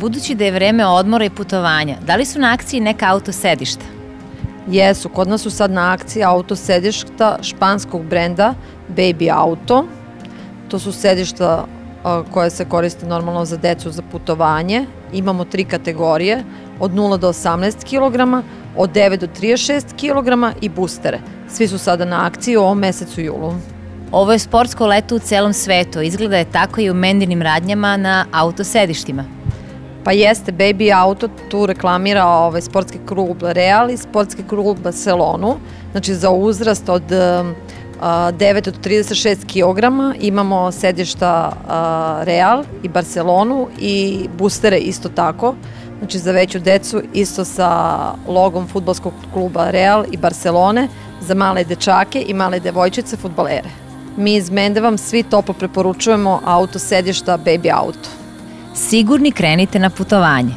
budući da je vreme odmora i putovanja, da li su na akciji neka auto sedišta? Jesu, kod nas su sad na akciji auto sedišta španskog brenda Baby Auto. To su sedišta koje se koriste normalno za decu za putovanje. Imamo 3 kategorije, od 0 do 18 kg, od 9 do 36 kg i boostere. Svi su sada na akciji u ovom mesecu julu. Ovo je sportsko leto u celom svetu, izgleda je tako i u mendinim radnjama na autosedištima. Pa jeste, Baby Auto tu reklamira sportski klub Real i sportski klub Barcelonu. Znači za uzrast od 9 do 36 kg imamo sedišta Real i Barcelonu i boostere isto tako. Znači za veću decu isto sa logom fudbalskog kluba Real i Barcelone, za male dečake i male devojčice fudbalere. Mi iz Mende vam svi toplo preporučujemo auto sedišta Baby Auto. Sigurni krenite na putovanje.